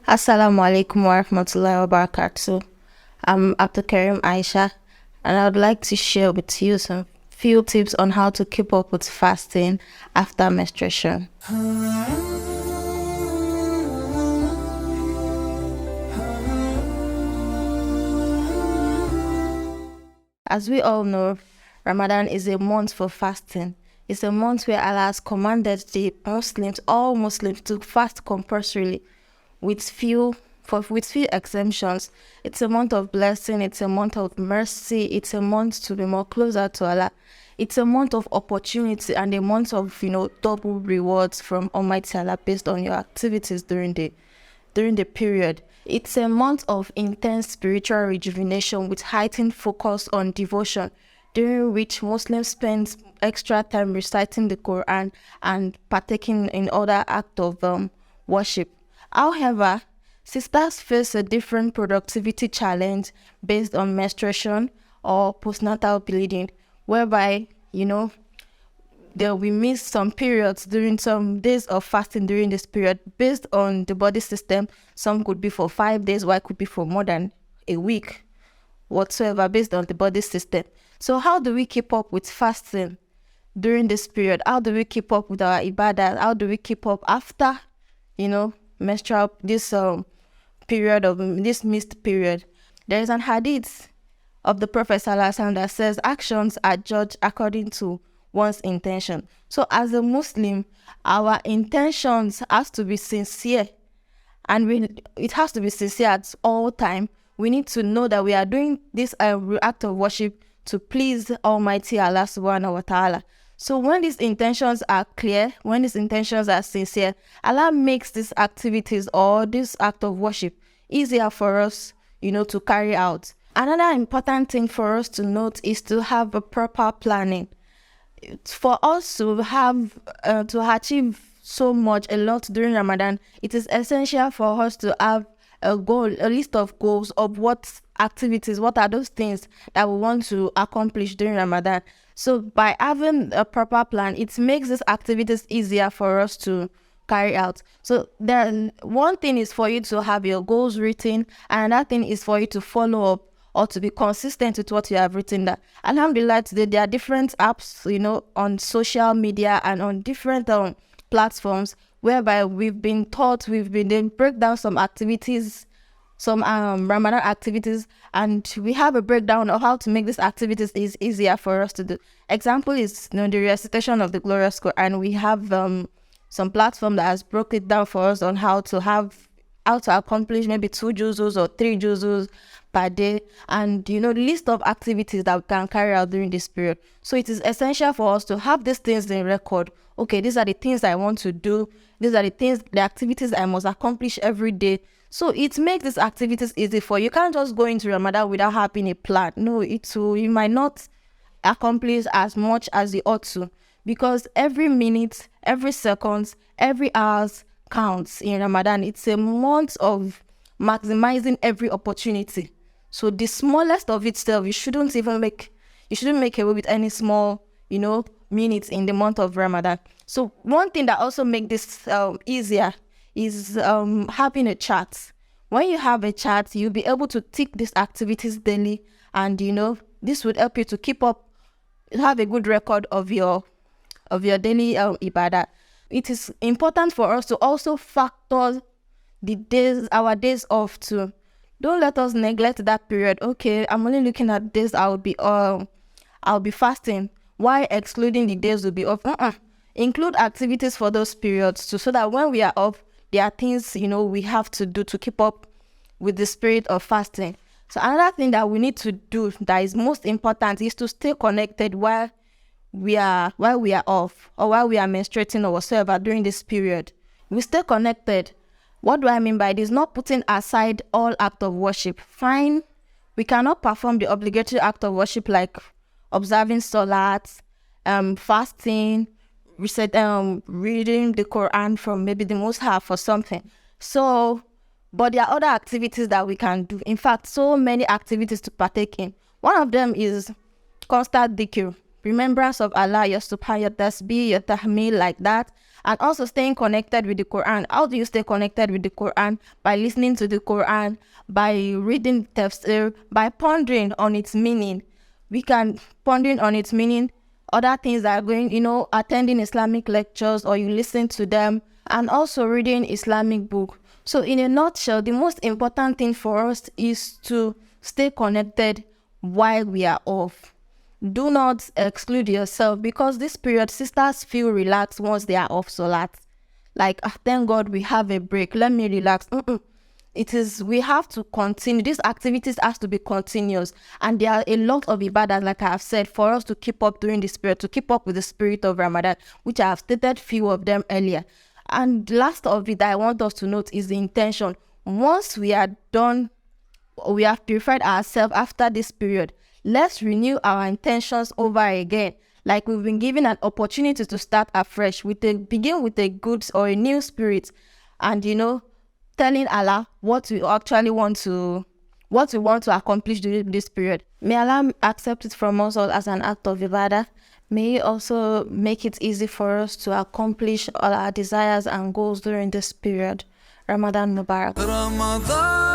Assalamu alaikum wa rahmatullahi wa barakatuh. I'm AbdulKareem Aisha, and I would like to share with you some few tips on how to keep up with fasting after menstruation. As we all know, Ramadan is a month for fasting. It's a month where Allah has commanded all Muslims, to fast compulsorily with few exemptions. It's a month of blessing, it's a month of mercy, it's a month to be more closer to Allah. It's a month of opportunity and a month of double rewards from Almighty Allah based on your activities during the period. It's a month of intense spiritual rejuvenation with heightened focus on devotion, during which Muslims spend extra time reciting the Quran and partaking in other acts of worship. However, sisters face a different productivity challenge based on menstruation or postnatal bleeding, whereby we miss some periods during some days of fasting during this period based on the body system. Some could be for 5 days, while it could be for more than a week, whatsoever, based on the body system. So how do we keep up with fasting during this period? How do we keep up with our ibadah? How do we keep up after, menstrual, this period of this missed period? There is an hadith of the Prophet ﷺ that says actions are judged according to one's intention. So as a Muslim, our intentions has to be sincere, and it has to be sincere at all time. We need to know that we are doing this act of worship to please Almighty Allah subhanahu wa ta'ala. So when these intentions are clear, when these intentions are sincere, Allah makes these activities or this act of worship easier for us, to carry out. Another important thing for us to note is to have a proper planning. For us to have to achieve a lot during Ramadan, it is essential for us to have a list of goals of what are those things that we want to accomplish during Ramadan. So by having a proper plan, it makes these activities easier for us to carry out. So one thing is for you to have your goals written, and another thing is for you to follow up or to be consistent with what you have written. That alhamdulillah, today there are different apps, on social media and on different platforms, whereby we've been break down some activities, some Ramadan activities, and we have a breakdown of how to make these activities is easier for us to do. Example is the recitation of the glorious Quran. We have some platform that has broke it down for us on how to accomplish maybe 2 juzus or 3 juzus per day, and the list of activities that we can carry out during this period. So it is essential for us to have these things in record. Okay, these are the things I want to do. These are the activities I must accomplish every day. So it makes these activities easy for you. You can't just go into Ramadan without having a plan. No, you might not accomplish as much as you ought to, because every minute, every second, every hour counts in Ramadan. It's a month of maximizing every opportunity. So the smallest of itself, you shouldn't make away with any small, minutes in the month of Ramadan. So one thing that also make this easier is having a chart. When you have a chart, you'll be able to tick these activities daily, and this would help you to keep up, have a good record of your daily ibadah. It is important for us to also factor our days off too. Don't let us neglect that period. Okay, I'm only looking at days I'll be fasting, while excluding the days will be off. Include activities for those periods too, so that when we are off, there are things we have to do to keep up with the spirit of fasting. So another thing that we need to do that is most important is to stay connected while we are off, or while we are menstruating or whatsoever during this period. We stay connected. What do I mean by this? Not putting aside all act of worship. Fine, we cannot perform the obligatory act of worship like observing salat, fasting, reading the Quran from maybe the Mus'haf or something. So, but there are other activities that we can do. In fact, so many activities to partake in. One of them is constant dhikr, remembrance of Allah, your subhan, your tasbih, your tahmeel, like that. And also staying connected with the Quran. How do you stay connected with the Quran? By listening to the Quran, by reading tafsir, by pondering on its meaning. We can pondering on its meaning, other things that are going, attending Islamic lectures, or you listen to them, and also reading Islamic book. So in a nutshell, the most important thing for us is to stay connected while we are off. Do not exclude yourself, because this period, sisters feel relaxed once they are off Salat. Like, thank God we have a break. Let me relax. We have to continue. These activities has to be continuous. And there are a lot of ibadah, like I have said, for us to keep up during this period, to keep up with the spirit of Ramadan, which I have stated few of them earlier. And last of it that I want us to note is the intention. Once we are done, we have purified ourselves after this period, let's renew our intentions over again. Like we've been given an opportunity to start afresh, begin with a good or a new spirit, and telling Allah what we want to accomplish during this period. May Allah accept it from us all as an act of ibadah. May He also make it easy for us to accomplish all our desires and goals during this period. Ramadan Mubarak. Ramadan.